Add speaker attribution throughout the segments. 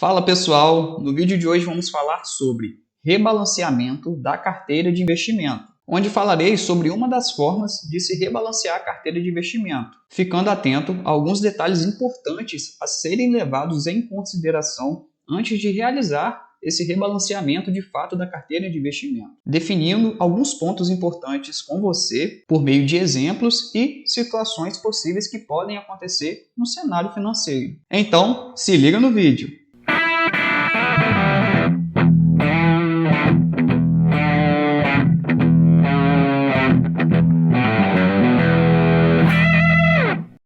Speaker 1: Fala pessoal, no vídeo de hoje vamos falar sobre rebalanceamento da carteira de investimento, onde falarei sobre uma das formas de se rebalancear a carteira de investimento, ficando atento a alguns detalhes importantes a serem levados em consideração antes de realizar esse rebalanceamento de fato da carteira de investimento, definindo alguns pontos importantes com você por meio de exemplos e situações possíveis que podem acontecer no cenário financeiro. Então, se liga no vídeo!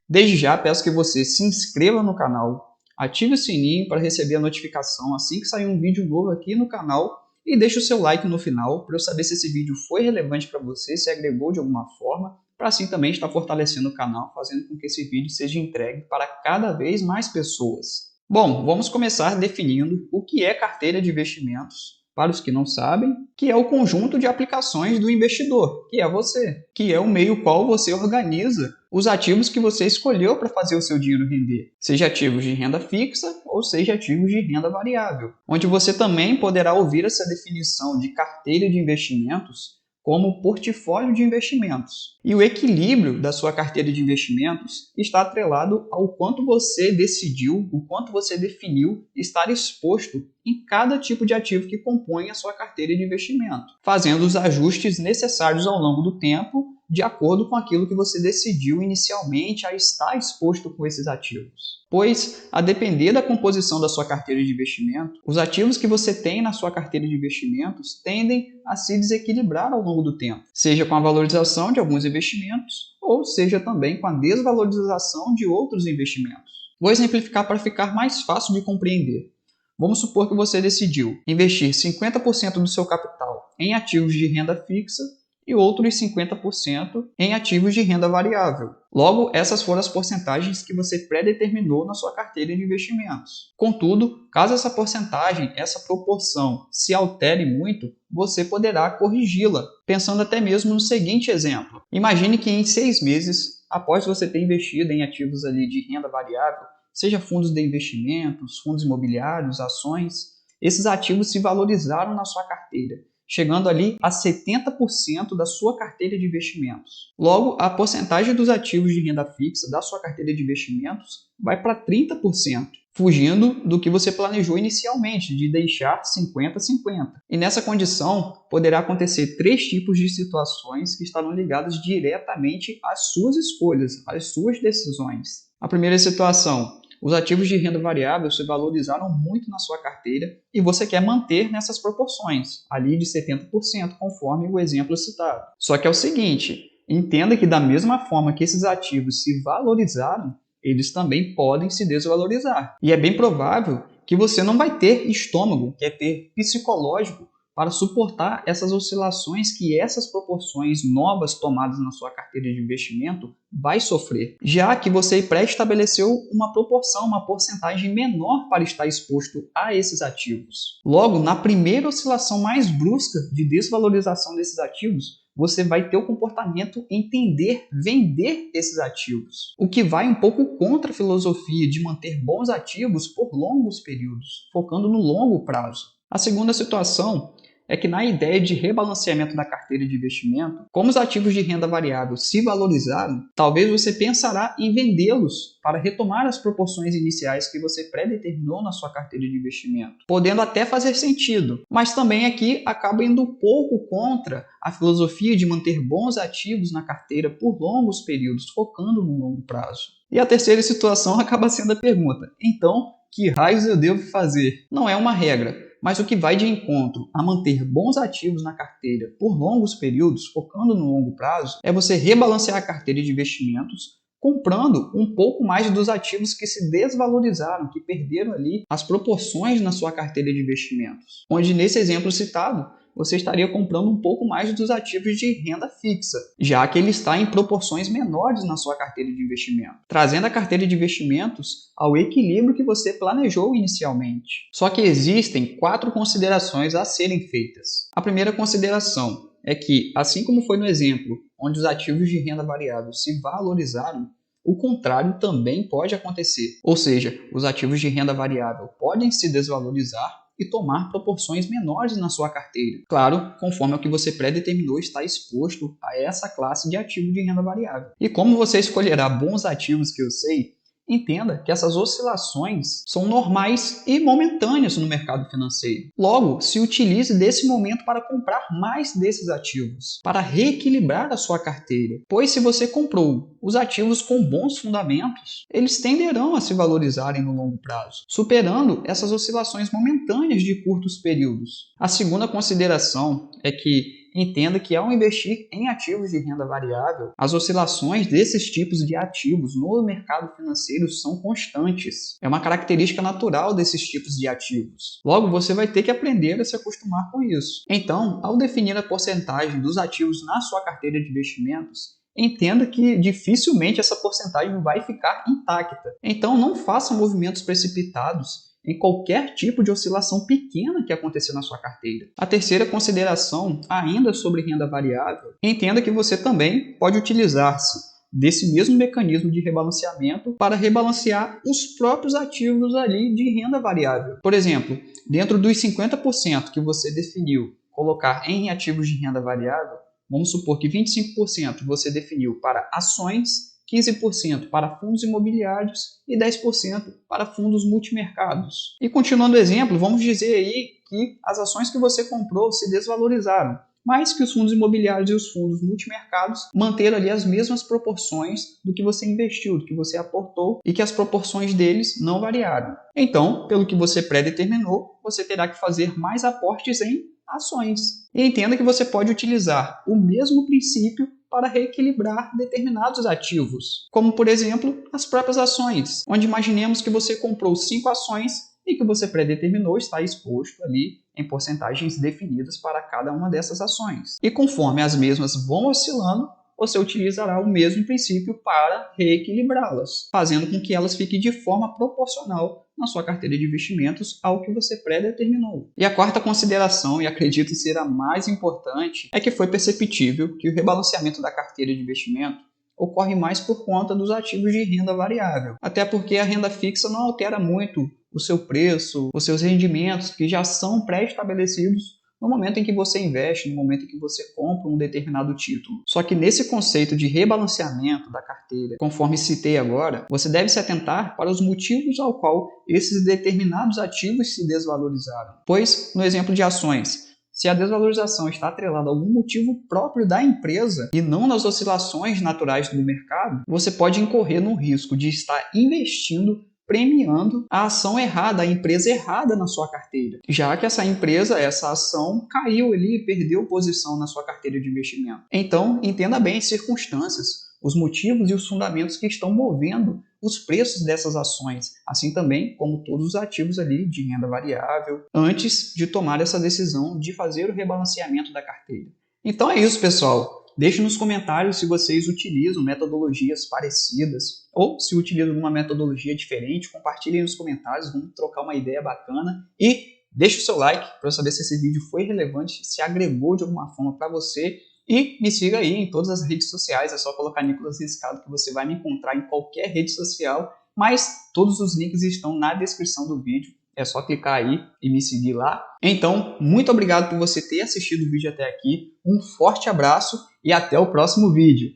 Speaker 1: Desde já peço que você se inscreva no canal, ative o sininho para receber a notificação assim que sair um vídeo novo aqui no canal e deixe o seu like no final para eu saber se esse vídeo foi relevante para você, se agregou de alguma forma, para assim também estar fortalecendo o canal, fazendo com que esse vídeo seja entregue para cada vez mais pessoas. Bom, vamos começar definindo o que é carteira de investimentos. Para os que não sabem, que é o conjunto de aplicações do investidor, que é você, que é o meio qual você organiza os ativos que você escolheu para fazer o seu dinheiro render, seja ativos de renda fixa ou seja ativos de renda variável, onde você também poderá ouvir essa definição de carteira de investimentos como portfólio de investimentos. E o equilíbrio da sua carteira de investimentos está atrelado ao quanto você decidiu, o quanto você definiu estar exposto em cada tipo de ativo que compõe a sua carteira de investimento, fazendo os ajustes necessários ao longo do tempo, de acordo com aquilo que você decidiu inicialmente a estar exposto com esses ativos. Pois, a depender da composição da sua carteira de investimento, os ativos que você tem na sua carteira de investimentos tendem a se desequilibrar ao longo do tempo, seja com a valorização de alguns investimentos, ou seja também com a desvalorização de outros investimentos. Vou exemplificar para ficar mais fácil de compreender. Vamos supor que você decidiu investir 50% do seu capital em ativos de renda fixa e outros 50% em ativos de renda variável. Logo, essas foram as porcentagens que você pré-determinou na sua carteira de investimentos. Contudo, caso essa porcentagem, essa proporção se altere muito, você poderá corrigi-la, pensando até mesmo no seguinte exemplo. Imagine que em 6 meses, após você ter investido em ativos ali de renda variável, seja fundos de investimentos, fundos imobiliários, ações, esses ativos se valorizaram na sua carteira, chegando ali a 70% da sua carteira de investimentos. Logo, a porcentagem dos ativos de renda fixa da sua carteira de investimentos vai para 30%, fugindo do que você planejou inicialmente, de deixar 50-50. E nessa condição, poderá acontecer 3 tipos de situações que estarão ligadas diretamente às suas escolhas, às suas decisões. A primeira situação: os ativos de renda variável se valorizaram muito na sua carteira e você quer manter nessas proporções, ali de 70%, conforme o exemplo citado. Só que é o seguinte, entenda que da mesma forma que esses ativos se valorizaram, eles também podem se desvalorizar. E é bem provável que você não vai ter estômago, que é ter psicológico, para suportar essas oscilações que essas proporções novas tomadas na sua carteira de investimento vai sofrer, já que você pré-estabeleceu uma proporção, uma porcentagem menor para estar exposto a esses ativos. Logo, na primeira oscilação mais brusca de desvalorização desses ativos, você vai ter o comportamento entender, vender esses ativos, o que vai um pouco contra a filosofia de manter bons ativos por longos períodos, focando no longo prazo. A segunda situação é que na ideia de rebalanceamento da carteira de investimento, como os ativos de renda variável se valorizaram, talvez você pensará em vendê-los para retomar as proporções iniciais que você pré-determinou na sua carteira de investimento, podendo até fazer sentido, mas também aqui acaba indo um pouco contra a filosofia de manter bons ativos na carteira por longos períodos, focando no longo prazo. E a terceira situação acaba sendo a pergunta: então, que raios eu devo fazer? Não é uma regra, mas o que vai de encontro a manter bons ativos na carteira por longos períodos, focando no longo prazo, é você rebalancear a carteira de investimentos, comprando um pouco mais dos ativos que se desvalorizaram, que perderam ali as proporções na sua carteira de investimentos. Onde nesse exemplo citado, você estaria comprando um pouco mais dos ativos de renda fixa, já que ele está em proporções menores na sua carteira de investimento, trazendo a carteira de investimentos ao equilíbrio que você planejou inicialmente. Só que existem 4 considerações a serem feitas. A primeira consideração é que, assim como foi no exemplo, onde os ativos de renda variável se valorizaram, o contrário também pode acontecer. Ou seja, os ativos de renda variável podem se desvalorizar e tomar proporções menores na sua carteira. Claro, conforme o que você predeterminou está exposto a essa classe de ativo de renda variável. E como você escolherá bons ativos que eu sei, entenda que essas oscilações são normais e momentâneas no mercado financeiro. Logo, se utilize desse momento para comprar mais desses ativos, para reequilibrar a sua carteira. Pois se você comprou os ativos com bons fundamentos, eles tenderão a se valorizarem no longo prazo, superando essas oscilações momentâneas de curtos períodos. A segunda consideração é que entenda que ao investir em ativos de renda variável, as oscilações desses tipos de ativos no mercado financeiro são constantes. É uma característica natural desses tipos de ativos. Logo, você vai ter que aprender a se acostumar com isso. Então, ao definir a porcentagem dos ativos na sua carteira de investimentos, entenda que dificilmente essa porcentagem vai ficar intacta. Então, não faça movimentos precipitados em qualquer tipo de oscilação pequena que acontecer na sua carteira. A terceira consideração, ainda sobre renda variável, entenda que você também pode utilizar-se desse mesmo mecanismo de rebalanceamento para rebalancear os próprios ativos ali de renda variável. Por exemplo, dentro dos 50% que você definiu colocar em ativos de renda variável, vamos supor que 25% você definiu para ações, 15% para fundos imobiliários e 10% para fundos multimercados. E continuando o exemplo, vamos dizer aí que as ações que você comprou se desvalorizaram, mas que os fundos imobiliários e os fundos multimercados manteram ali as mesmas proporções do que você investiu, do que você aportou, e que as proporções deles não variaram. Então, pelo que você predeterminou, você terá que fazer mais aportes em ações. E entenda que você pode utilizar o mesmo princípio para reequilibrar determinados ativos, como por exemplo as próprias ações, onde imaginemos que você comprou 5 ações e que você predeterminou estar exposto ali em porcentagens definidas para cada uma dessas ações. E conforme as mesmas vão oscilando, você utilizará o mesmo princípio para reequilibrá-las, fazendo com que elas fiquem de forma proporcional na sua carteira de investimentos ao que você predeterminou. E a quarta consideração, e acredito ser a mais importante, é que foi perceptível que o rebalanceamento da carteira de investimento ocorre mais por conta dos ativos de renda variável, até porque a renda fixa não altera muito o seu preço, os seus rendimentos, que já são pré-estabelecidos no momento em que você investe, no momento em que você compra um determinado título. Só que nesse conceito de rebalanceamento da carteira, conforme citei agora, você deve se atentar para os motivos ao qual esses determinados ativos se desvalorizaram. Pois, no exemplo de ações, se a desvalorização está atrelada a algum motivo próprio da empresa e não nas oscilações naturais do mercado, você pode incorrer no risco de estar investindo premiando a ação errada, a empresa errada na sua carteira, já que essa empresa, essa ação caiu ali, perdeu posição na sua carteira de investimento. Então, entenda bem as circunstâncias, os motivos e os fundamentos que estão movendo os preços dessas ações, assim também como todos os ativos ali de renda variável, antes de tomar essa decisão de fazer o rebalanceamento da carteira. Então é isso, pessoal. Deixe nos comentários se vocês utilizam metodologias parecidas ou se utilizam uma metodologia diferente. Compartilhem nos comentários, vamos trocar uma ideia bacana. E deixe o seu like para eu saber se esse vídeo foi relevante, se agregou de alguma forma para você. E me siga aí em todas as redes sociais, é só colocar Nicolas Riscado que você vai me encontrar em qualquer rede social. Mas todos os links estão na descrição do vídeo. É só clicar aí e me seguir lá. Então, muito obrigado por você ter assistido o vídeo até aqui. Um forte abraço e até o próximo vídeo.